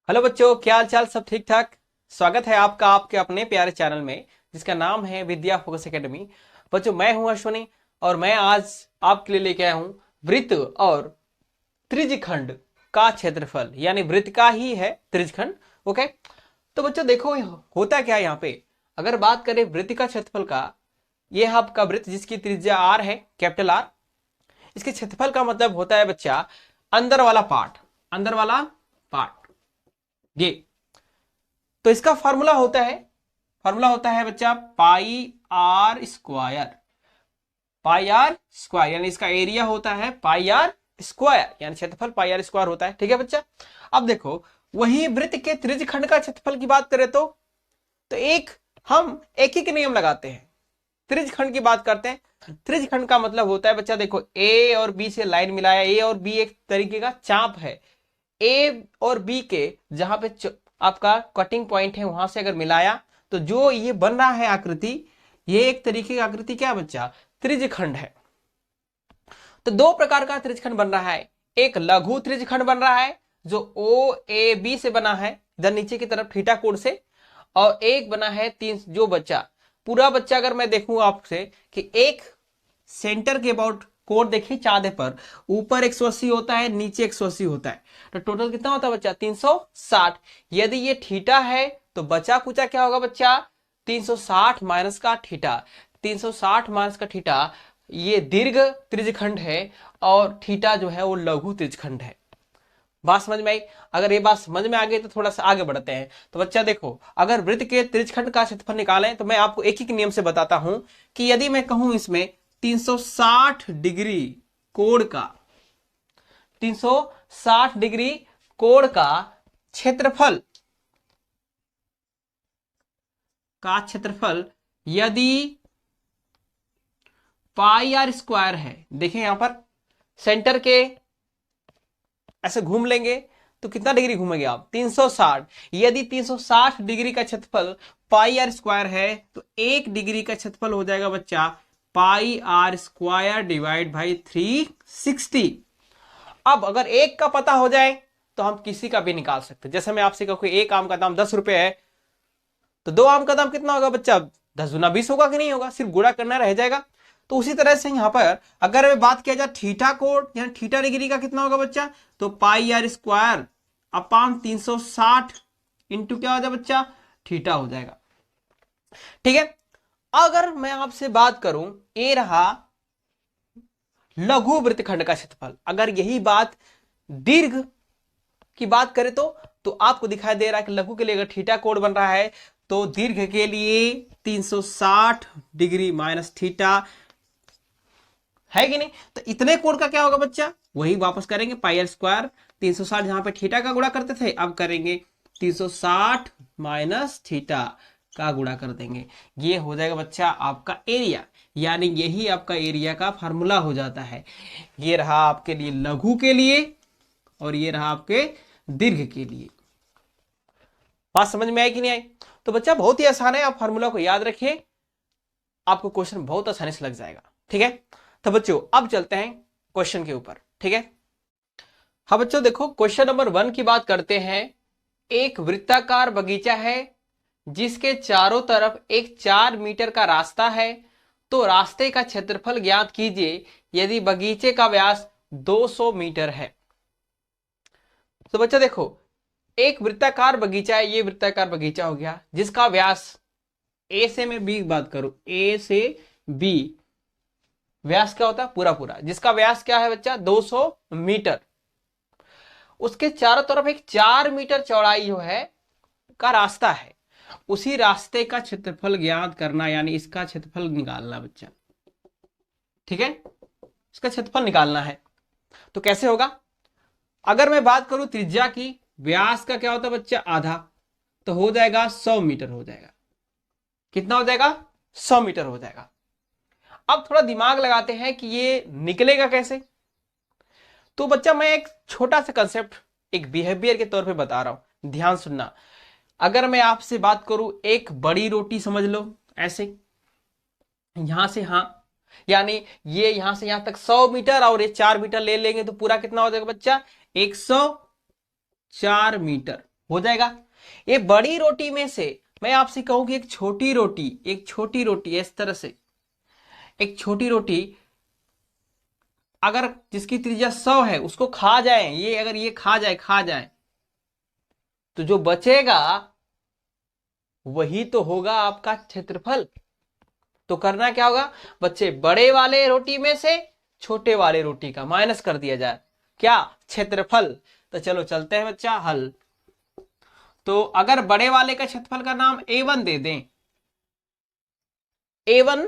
Hello बच्चों, क्या हाल चाल? सब ठीक ठाक। स्वागत है आपका आपके अपने प्यारे चैनल में जिसका नाम है विद्या फोकस एकेडमी। बच्चों, मैं हूं अश्वनी और मैं आज आपके लिए लेके आया हूं वृत्त और त्रिज्यखंड का क्षेत्रफल, यानी वृत्त का ही है त्रिज्यखंड। ओके, तो बच्चों देखो होता क्या है यहाँ पे। अगर बात करें वृत्त का क्षेत्रफल का, ये है आपका वृत्त जिसकी त्रिज्या आर है, कैपिटल आर। इसके क्षेत्रफल का मतलब होता है बच्चा अंदर वाला पार्ट, अंदर वाला पार्ट ये। तो इसका फॉर्मूला होता है बच्चा pi R square. Pi R square यानी इसका एरिया होता है पाई आर स्क्वायर, यानी क्षेत्रफल पाई आर स्क्वायर होता है। ठीक है बच्चा। अब देखो, वही वृत्त के त्रिज्यखंड का क्षेत्रफल की बात करें तो हम एक ही के नियम लगाते हैं। त्रिज्यखंड की बात करते हैं। त्रिज्यखंड का मतलब होता है बच्चा, देखो ए और बी से लाइन मिलाया, ए और बी एक तरीके का चाप है। ए और बी के जहां पे आपका कटिंग पॉइंट है वहां से अगर मिलाया तो जो ये बन रहा है आकृति, ये एक तरीके की आकृति क्या बच्चा? त्रिज्यखंड है। तो दो प्रकार का त्रिज्यखंड बन रहा है। एक लघु त्रिज्यखंड बन रहा है जो ओ ए बी से बना है, इधर नीचे की तरफ थीटा कोण से। और एक बना है तीन, जो बच्चा पूरा बच्चा अगर मैं देखूं आपसे कि एक सेंटर के अबाउट कोण देखिए चाँदे पर, ऊपर 180 होता है, नीचे 180 होता है, तो टोटल कितना होता है बच्चा? 360। यदि ये थीटा है तो बचा कुचा क्या होगा बच्चा? 360 माइनस का थीटा। 360 माइनस का थीटा ये दीर्घ त्रिज्यखंड है और थीटा जो है वो लघु त्रिज्यखंड है। बात समझ में आई? अगर ये बात समझ में आ गई तो थोड़ा सा आगे बढ़ते हैं। तो बच्चा देखो, अगर वृत्त के त्रिज्यखंड का क्षेत्रफल निकालें तो मैं आपको एक ही नियम से बताता हूं कि यदि मैं कहूं इसमें 360 डिग्री कोण का, 360 डिग्री कोण का क्षेत्रफल यदि पाई आर स्क्वायर है, देखें यहां पर सेंटर के ऐसे घूम लेंगे तो कितना डिग्री घूमेंगे आप? 360। यदि 360 डिग्री का क्षेत्रफल पाई आर स्क्वायर है तो एक डिग्री का क्षेत्रफल हो जाएगा बच्चा pi R square divide by 360। अब अगर एक का पता हो जाए तो हम किसी का भी निकाल सकते हैं। जैसे मैं आपसे कहूं एक आम का दाम 10 रुपए है तो दो आम का दाम कितना होगा बच्चा? 10 गुना 20 होगा कि नहीं होगा? सिर्फ गुणा करना रह जाएगा। तो उसी तरह से यहां पर अगर बात किया जाए थीटा कोण, यानी थीटा डिग्री का कितना होगा बच्चा? तो पाई आर स्क्वायर अपान 360 इंटू क्या हो जाए बच्चा? थीटा हो जाएगा। ठीक है। अगर मैं आपसे बात करूं, ये रहा लघु वृत्तखंड का क्षेत्रफल। अगर यही बात दीर्घ की बात करें तो आपको दिखाई दे रहा है कि लघु के लिए अगर थीटा कोण बन रहा है तो दीर्घ के लिए 360 डिग्री माइनस थीटा है कि नहीं? तो इतने कोण का क्या होगा बच्चा? वही वापस करेंगे पाई आर स्क्वायर 360, जहां पे थीटा का गुणा करते थे अब करेंगे 360 माइनस थीटा का गुणा कर देंगे। ये हो जाएगा बच्चा आपका एरिया, यानी यही आपका एरिया का फार्मूला हो जाता है। ये रहा आपके लिए लघु के लिए और ये रहा आपके दीर्घ के लिए। बात समझ में आई कि नहीं आई? तो बच्चा बहुत ही आसान है, आप फार्मूला को याद रखिए, आपको क्वेश्चन बहुत आसानी से लग जाएगा। ठीक है। तो बच्चों अब चलते हैं क्वेश्चन के ऊपर। ठीक है। हाँ बच्चों देखो, क्वेश्चन नंबर 1 की बात करते हैं। एक वृत्ताकार बगीचा है जिसके चारों तरफ एक 4 मीटर का रास्ता है, तो रास्ते का क्षेत्रफल ज्ञात कीजिए यदि बगीचे का व्यास 200 मीटर है। तो बच्चा देखो, एक वृत्ताकार बगीचा है, ये वृत्ताकार बगीचा हो गया जिसका व्यास, ए से मैं बी की बात करूं, ए से बी व्यास क्या होता है? पूरा पूरा, जिसका व्यास क्या है बच्चा? 200 मीटर। उसके चारों तरफ एक 4 मीटर चौड़ाई जो है का रास्ता है, उसी रास्ते का क्षेत्रफल ज्ञात करना, यानी इसका क्षेत्रफल निकालना बच्चा। ठीक है, इसका क्षेत्रफल निकालना है। तो कैसे होगा? अगर मैं बात करूं त्रिज्या की, व्यास का क्या होता है बच्चा? आधा, तो हो जाएगा 100 मीटर हो जाएगा। कितना हो जाएगा? 100 मीटर हो जाएगा। अब थोड़ा दिमाग लगाते हैं कि ये निकलेगा कैसे। तो बच्चा मैं एक छोटा सा कंसेप्ट एक बिहेवियर के तौर पे बता रहा हूं, ध्यान सुनना। अगर मैं आपसे बात करूं, एक बड़ी रोटी समझ लो ऐसे, यहां से यहां, यानी ये यहां से यहां तक 100 मीटर और ये 4 मीटर ले लेंगे तो पूरा कितना हो जाएगा बच्चा? 104 मीटर। हो जाएगा। ये बड़ी रोटी में से मैं आपसे कहूं कि एक छोटी रोटी इस तरह से, एक छोटी रोटी अगर जिसकी त्रिज्या 100 है उसको खा जाए, ये अगर ये खा जाए तो जो बचेगा वही तो होगा आपका क्षेत्रफल। तो करना क्या होगा बच्चे, बड़े वाले रोटी में से छोटे वाले रोटी का माइनस कर दिया जाए, क्या, क्षेत्रफल। तो चलो चलते हैं बच्चा हल। तो अगर बड़े वाले का क्षेत्रफल का नाम A1 दे दें, A1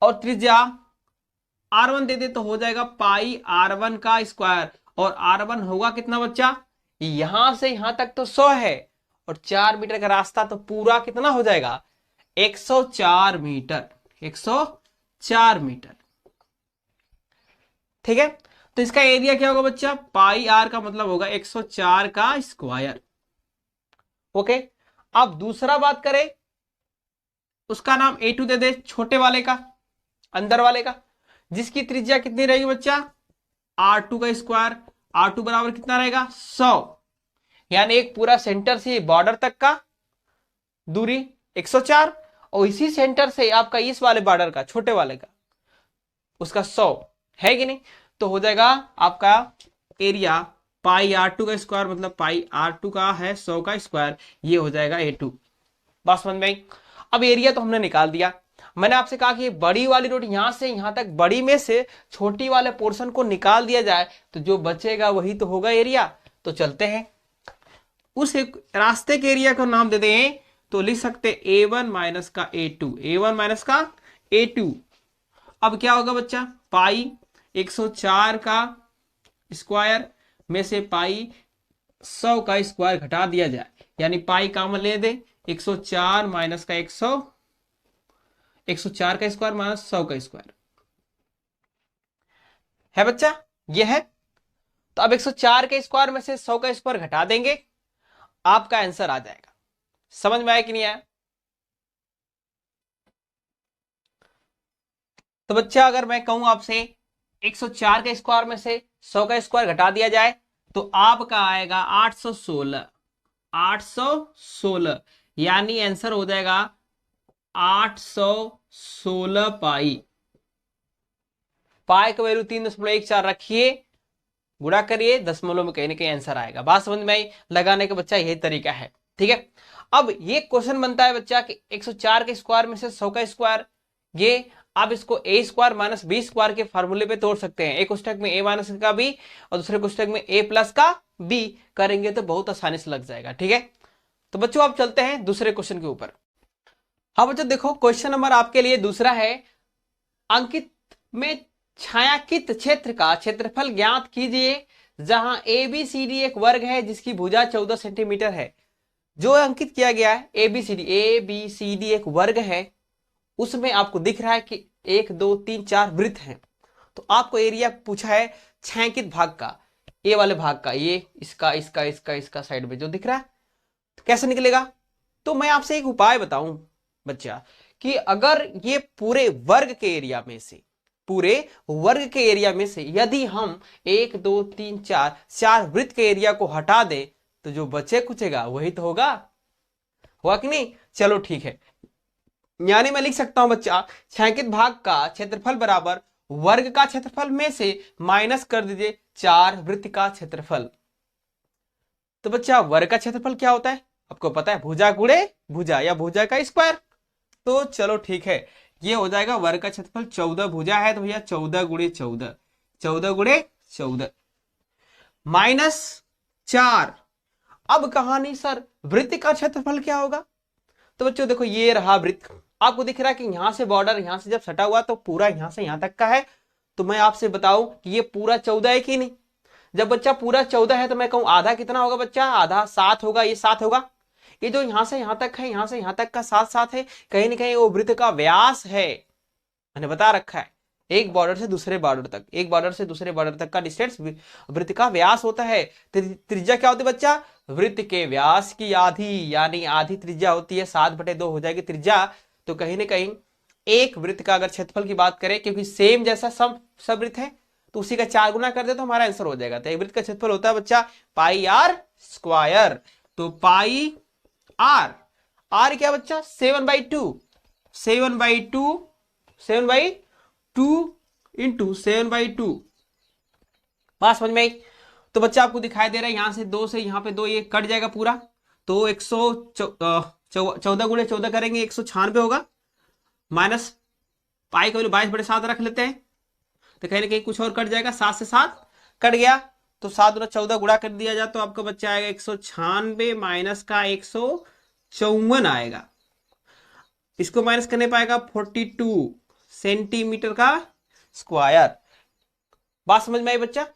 और त्रिज्या R1 दे दे तो हो जाएगा पाई R1 का स्क्वायर। और R1 होगा कितना बच्चा, यहां से यहां तक तो 100 है और 4 मीटर का रास्ता, तो पूरा कितना हो जाएगा 104 मीटर, 104 मीटर। ठीक है, तो इसका एरिया क्या होगा बच्चा, पाई आर का मतलब होगा 104 का स्क्वायर। ओके, अब दूसरा बात करें, उसका नाम A2 दे दे, छोटे वाले का, अंदर वाले का, जिसकी त्रिज्या कितनी रहेगी बच्चा, R2 का स्क्वायर। R2 बराबर कितना रहेगा 100, यानी एक पूरा सेंटर से बॉर्डर तक का दूरी 104, और इसी सेंटर से आपका इस वाले बॉर्डर का, छोटे वाले का, उसका 100 है कि नहीं। तो हो जाएगा आपका एरिया पाई R2 का स्क्वायर, मतलब पाई R2 का है 100 का स्क्वायर, ये हो जाएगा A2। बस समझ में आई। अब एरिया तो हमने निकाल दिया। मैंने आपसे कहा कि बड़ी वाली रोटी यहां से यहां तक, बड़ी में से छोटी वाले पोर्शन को निकाल दिया जाए तो जो बचेगा वही तो होगा एरिया। तो चलते हैं, उस एक रास्ते के एरिया का नाम दे दें, तो लिख सकते A1 माइनस का A2, A1 माइनस का A2। अब क्या होगा बच्चा, पाई 104 का स्क्वायर में से पाई 100 का स्क्वायर घटा दिया जाए, यानी पाई कॉमन ले दे, 104 माइनस का 100, 104 का स्क्वायर माइनस 100 का स्क्वायर है बच्चा, ये है। तो अब 104 के स्क्वायर में से 100 का स्क्वायर घटा देंगे, आपका आंसर आ जाएगा। समझ में आया कि नहीं आया। तो बच्चा अगर मैं कहूं आपसे 104 के स्क्वायर में से 100 का स्क्वायर घटा दिया जाए तो आपका आएगा 816, 816, यानी आंसर हो जाएगा 816 पाई। पाई का वैल्यू 3.14 रखिए, गुणा करिए, दशमलव में कहीं ना कहीं आंसर आएगा। बात समझ में आई, लगाने का बच्चा यही तरीका है। ठीक है, अब ये क्वेश्चन बनता है बच्चा कि 104 के स्क्वायर में से 100 का स्क्वायर, ये आप इसको ए स्क्वायर माइनस बी स्क्वायर के फॉर्मूले पे तोड़ सकते हैं। एक पुस्तक में ए माइनस का बी और दूसरे पुस्तक में ए प्लस का बी, करेंगे तो बहुत आसानी से लग जाएगा। ठीक है, तो बच्चों आप चलते हैं दूसरे क्वेश्चन के ऊपर। हाँ बच्चों देखो, क्वेश्चन नंबर आपके लिए दूसरा है, अंकित में छायांकित क्षेत्र का क्षेत्रफल ज्ञात कीजिए जहां ए बी सी डी एक वर्ग है जिसकी भुजा 14 सेंटीमीटर है। जो अंकित किया गया है ए बी सी डी एक वर्ग है, उसमें आपको दिख रहा है कि 1 2 3 4 वृत्त हैं। तो आपको एरिया पूछा है छायांकित भाग का, ए वाले भाग का, ये इसका इसका इसका इसका साइड में जो दिख रहा है, तो कैसे निकलेगा। तो मैं आपसे एक उपाय बताऊं बच्चा, कि अगर ये पूरे वर्ग के एरिया में से, पूरे वर्ग के एरिया में से यदि हम 1 2 3 4 4 वृत्त के एरिया को हटा दें तो जो बचे कुचेगा वही तो होगा, हुआ कि नहीं। चलो ठीक है, यानी मैं लिख सकता हूं बच्चा, छायांकित भाग का क्षेत्रफल बराबर वर्ग का क्षेत्रफल में से माइनस कर दीजिए 4 वृत्त का क्षेत्रफल। तो बच्चा वर्ग का क्षेत्रफल क्या होता है आपको पता है, भुजा गुणे भुजा या भुजा का स्क्वायर। तो चलो ठीक है, ये हो जाएगा वर्ग का क्षेत्रफल, 14 भुजा है तो भैया 14 गुणे 14, 14 गुणे 14 माइनस 4। अब कहानी सर वृत्त का क्षेत्रफल क्या होगा। तो बच्चों देखो, ये रहा वृत्त, आपको दिख रहा है कि यहां से बॉर्डर यहां से जब सटा हुआ तो पूरा यहां से यहां तक का है। तो मैं आपसे बताऊं कि ये पूरा 14 है कि नहीं। जब बच्चा पूरा 14 है तो मैं कहूं आधा कितना होगा बच्चा, आधा 7 होगा, ये 7 होगा। ये जो यहां से यहां तक है, यहां से यहां तक का 7 7 है, कहीं ना कहीं वो वृत्त का व्यास है, मैंने बता रखा है। एक बॉर्डर से दूसरे बॉर्डर तक, एक बॉर्डर से दूसरे बॉर्डर तक का डिस्टेंस वृत्त का व्यास होता है। त्रिज्या क्या होती है बच्चा, वृत्त के व्यास की आधी, यानी आधी त्रिज्या होती है, 7/2 हो जाएगी त्रिज्या। तो कहीं ना कहीं एक वृत्त का अगर क्षेत्रफल की बात करें, क्योंकि सेम जैसा सब वृत्त है, तो उसी का 4 गुना कर दे तो हमारा आंसर हो जाएगा। तो एक वृत्त का क्षेत्रफल होता है बच्चा पाई आर स्क्वायर। तो पाई आर, आर क्या बच्चा 7/2, 7/2 इंटू 7/2। बात समझ में आई? तो बच्चा आपको दिखाई दे रहा है यहां से 2 से यहां पे 2 ये कट जाएगा पूरा, तो 114 गुणे 14 करेंगे 196 होगा, माइनस पाई का वैल्यू 22/7 रख लेते हैं, तो कहीं ना कहीं कुछ और कट जाएगा, 7 से 7 कट गया, तो 7 गुणा 14 गुणा कर दिया जाए तो आपका बच्चा आएगा 196 माइनस का 154 आएगा, इसको माइनस करने पाएगा 42 सेंटीमीटर का स्क्वायर। बात समझ में आई बच्चा?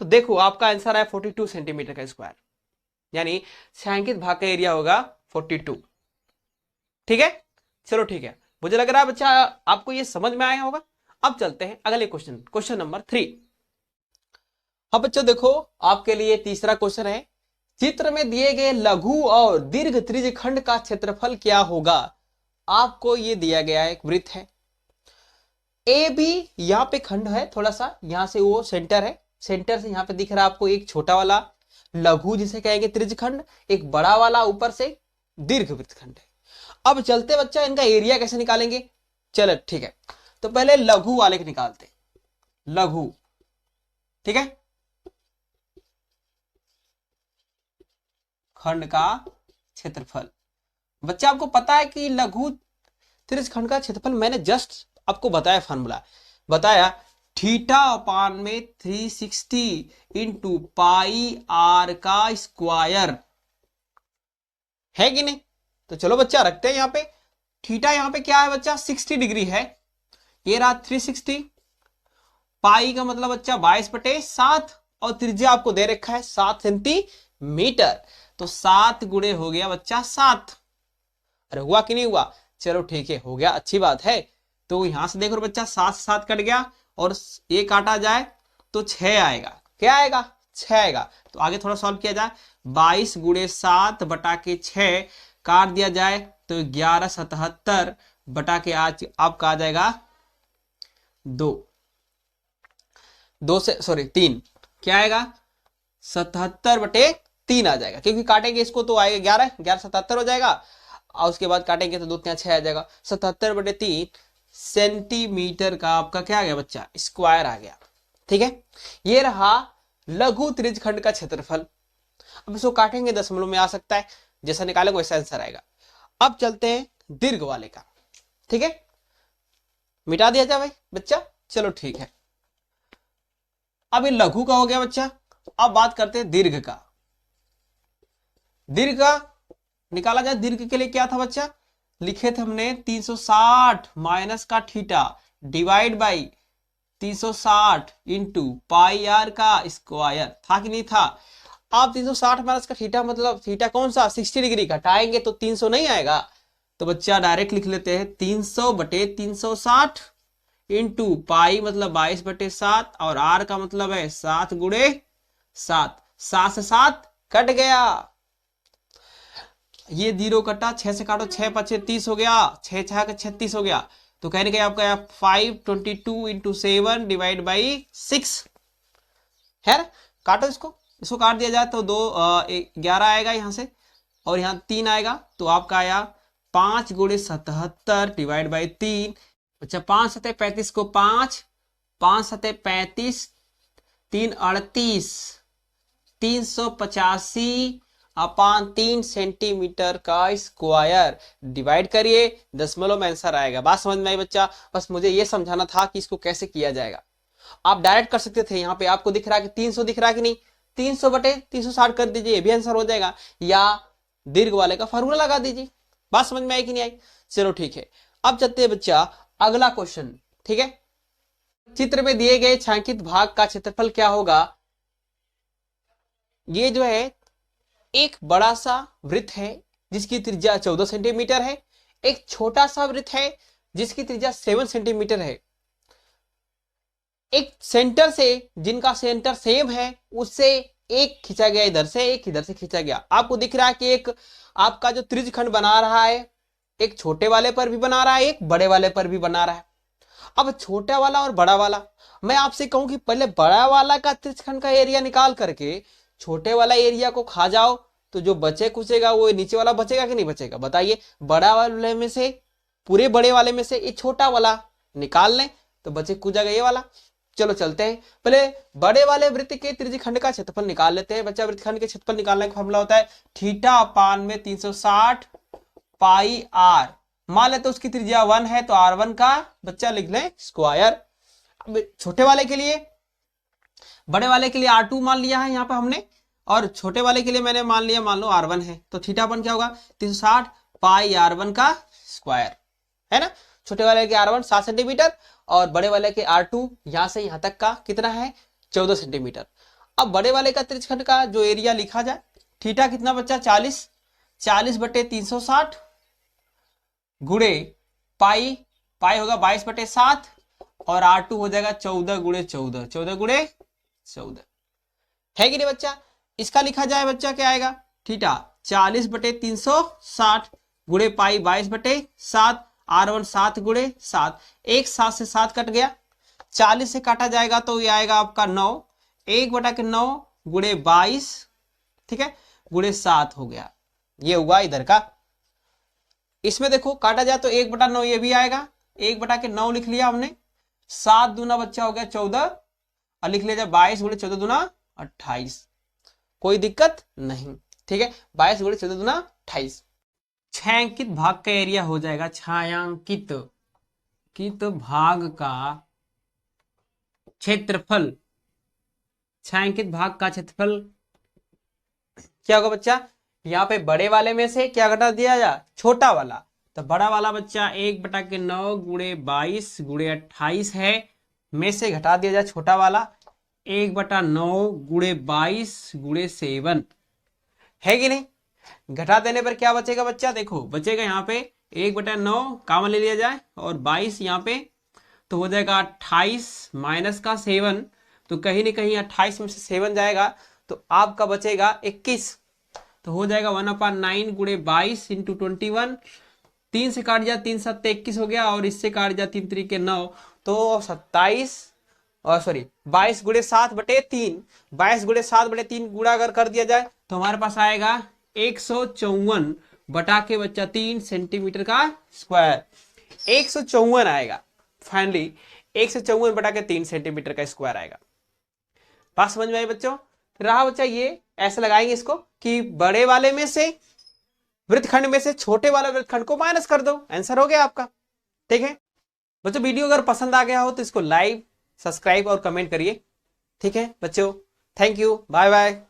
तो देखो आपका आंसर है 42 सेंटीमीटर का स्क्वायर, यानी छायांकित भाग का एरिया होगा 42। ठीक है, चलो ठीक है, मुझे लग रहा है बच्चा आपको ये समझ में आया होगा। अब चलते हैं अगले क्वेश्चन, क्वेश्चन नंबर 3। अब बच्चों देखो आपके लिए तीसरा क्वेश्चन है, चित्र में दिए गए लघु और दीर्घ त्रिज्यखंड का क्षेत्रफल क्या होगा। आपको ये दिया गया है, एक वृत्त है ए बी, यहाँ पे खंड है थोड़ा सा, यहां से वो सेंटर है, सेंटर से यहां पे दिख रहा है आपको एक छोटा वाला लघु जिसे कहेंगे त्रिज्यखंड, एक बड़ा वाला ऊपर से दीर्घ वृत्तखंड है। अब चलते बच्चा इनका एरिया कैसे निकालेंगे, चलो ठीक है, तो पहले लघु वाले के निकालते, लघु, ठीक है, खंड का क्षेत्रफल। बच्चा आपको पता है कि लघु त्रिज्यखंड का क्षेत्रफल मैंने जस्ट आपको बताया, फॉर्मूला बताया, थीटा अपान में 360 इंटू पाई आर का स्क्वायर, है कि नहीं? तो चलो बच्चा रखते हैं यहां पे, थीटा यहां पे क्या है बच्चा 60 डिग्री है, ये रहा 360, पाई का मतलब बच्चा 22/7 और त्रिज्या आपको दे रखा है 7 सेंटीमीटर, तो 7 गुणे हो गया बच्चा 7। अरे हुआ कि नहीं हुआ? चलो ठीक है, हो गया, अच्छी बात है। तो यहां से देखो बच्चा 7 से 7 कट गया और ये काटा जाए तो 6 आएगा, क्या आएगा 6 आएगा। तो आगे थोड़ा सॉल्व किया जाए, 22 गुणे 7 बटा के 6 काट दिया जाए तो 1177 बटा के आज आपका आ जाएगा 2 से सॉरी 3, क्या आएगा 77/3 आ जाएगा, क्योंकि काटेंगे इसको तो आएगा 11 हो जाएगा, और उसके बाद काटेंगे तो 2 3 6 आ जाएगा, 77/3 सेंटीमीटर का आपका क्या आ गया बच्चा स्क्वायर आ गया। ठीक है, ये रहा लघु त्रिज्यखंड का क्षेत्रफल। अब इसको काटेंगे दशमलव में आ सकता है, जैसा निकालेंगे वैसा आंसर आएगा। अब चलते हैं दीर्घ वाले का, ठीक है, मिटा दिया जाए भाई बच्चा, चलो ठीक है। अब ये लघु का हो गया बच्चा, अब बात करते हैं दीर्घ का। दीर्घ का निकाला जाए, दीर्घ के लिए क्या था बच्चा, लिखे थे हमने 360 माइनस का theta divide by 360 into pi r का स्क्वायर, था कि नहीं था? आप 360 माइनस का थीटा मतलब थीटा कौन सा 60 डिग्री, घटाएंगे तो 300 नहीं आएगा, तो बच्चा डायरेक्ट लिख लेते हैं 300/360 इंटू पाई मतलब 22/7 और आर का मतलब है 7 गुणे 7, 7 से 7 कट गया, ये 0 कटा, 6 से काटो 6 5 30 हो गया, 6 6 का 36 हो गया, तो कहने के आपका 522 इंटू 7 डिवाइड बाई 6 है, काटो इसको काट दिया जाए तो 11 आएगा यहाँ से, और यहाँ 3 आएगा, तो आपका आया 5 गुणे 77 डिवाइड बाई 3। अच्छा 5 7 35 को 5 5 7 35 3 38 385 अपान 3 सेंटीमीटर का स्क्वायर, डिवाइड करिए दशमलव में आंसर आएगा। बात समझ में आई बच्चा? बस मुझे ये समझाना था कि इसको कैसे किया जाएगा। आप डायरेक्ट कर सकते थे, यहाँ पे आपको दिख रहा है कि 300 दिख रहा है कि नहीं, 300/360 कर दीजिए, ये भी आंसर हो जाएगा, या दीर्घ वाले का फॉर्मूला लगा दीजिए। बात समझ में आई कि नहीं आई? चलो ठीक है, अब चलते हैं बच्चा अगला क्वेश्चन, ठीक है। चित्र में दिए गए छायांकित भाग का क्षेत्रफल क्या होगा। ये जो है एक बड़ा सा वृत्त है जिसकी त्रिज्या 14 सेंटीमीटर है, एक छोटा सा वृत्त है जिसकी त्रिज्या 7 सेंटीमीटर है, एक सेंटर से जिनका सेंटर सेम है उससे एक खींचा गया इधर से, एक इधर से खींचा गया। आपको दिख रहा है कि एक आपका जो त्रिज्यखंड बना रहा है एक छोटे वाले पर भी बना रहा है, एक बड़े वाले पर भी बना रहा है। अब छोटा वाला और बड़ा वाला, मैं आपसे कहूं कि पहले बड़ा वाला का त्रिज्यखंड का एरिया निकाल करके छोटे वाला एरिया को खा जाओ तो जो बचे कुचेगा वो नीचे वाला बचेगा कि नहीं बचेगा, बताइए। बड़ा वाले में से, पूरे बड़े वाले में से ये छोटा वाला निकाल लें तो बचे कुछ जाएगा ये वाला। चलो चलते हैं, पहले बड़े वाले वृत्त के त्रिज्यखंड का क्षेत्रफल निकाल लेते हैं बच्चा। वृत्तखंड के क्षेत्रफल निकालने का फॉर्मूला होता है थीटा अपान में 360 पाई आर। मान लेते उसकी त्रिज्या 1 है तो r1 का बच्चा लिख लें स्क्वायर। अब छोटे वाले के लिए, बड़े वाले के लिए r2 मान लिया है यहाँ पे हमने, और छोटे वाले के लिए मैंने मान लिया, मान लो r1 है, तो थीटा अपन क्या होगा 360 पाई r1 का स्क्वायर, है ना। छोटे वाले के r1 7 सेंटीमीटर और बड़े वाले के r2 यहां से यहां तक का कितना है 14 सेंटीमीटर। अब बड़े वाले का त्रिज्यखंड का जो एरिया लिखा जाए, थीटा कितना बच्चा 40 बटे 360 गुणे पाई, पाई होगा 22/7 और r2 हो जाएगा 14 गुणे 14 है कि नहीं बच्चा। इसका लिखा जाए बच्चा क्या आएगा, थीटा 40 बटे 360 गुणे पाई 22/7, r1 7 गुणे 7, एक 7 से 7 कट गया, 40 से काटा जाएगा तो ये आएगा आपका 9, 1/9 गुणे 22, ठीक है, गुणे 7 हो गया। ये हुआ इधर का। इसमें देखो काटा जाए तो 1/9 ये भी आएगा, 1/9 लिख लिया हमने, 7 दूना बच्चा हो गया 14 और लिख लिया जाए 22 गुणे 14 दूना 28, कोई दिक्कत नहीं, ठीक है। 22 गुणे 14 दूना 28। छायांकित भाग का एरिया हो जाएगा, छायांकित भाग का क्षेत्रफल, छायांकित भाग का क्षेत्रफल क्या होगा बच्चा, यहाँ पे बड़े वाले में से क्या घटा दिया जा, छोटा वाला, तो बड़ा वाला बच्चा 1/9 गुणे 22 गुणे 28 है, में से घटा दिया जाए छोटा वाला 1/9 गुणे 22 गुणे 7, है कि नहीं। घटा देने पर क्या बचेगा बच्चा, देखो बचेगा यहाँ पे 1/9 कॉमन ले लिया जाए और 22 यहाँ पे, तो हो जाएगा 28 माइनस का 7, तो कहीं ना कहीं 28 में से 7 जाएगा तो आपका बचेगा 21, तो हो जाएगा 1/9 गुणे 22 इंटू 21, 3 से काट दिया 3 7 21 हो गया और इससे काट दिया 3 3 9, तो 27 और सॉरी 22 गुणे 7/3, 22 गुणे 7/3 गुणा अगर कर दिया जाए तो हमारे पास आएगा 154 बटा के बच्चा 3 सेंटीमीटर का स्क्वायर, 154 आएगा फाइनली, 154 बटा के 3 सेंटीमीटर का स्क्वायर आएगा। बात समझ में आई बच्चों। रहा बच्चा ये ऐसे लगाएंगे इसको कि बड़े वाले में से, वृत्तखंड में से छोटे वाले वृत्तखंड को माइनस कर दो, आंसर हो गया आपका, ठीक है बच्चों। वीडियो अगर पसंद आ गया हो तो इसको लाइक, सब्सक्राइब और कमेंट करिए, ठीक है बच्चों। Thank you, bye bye.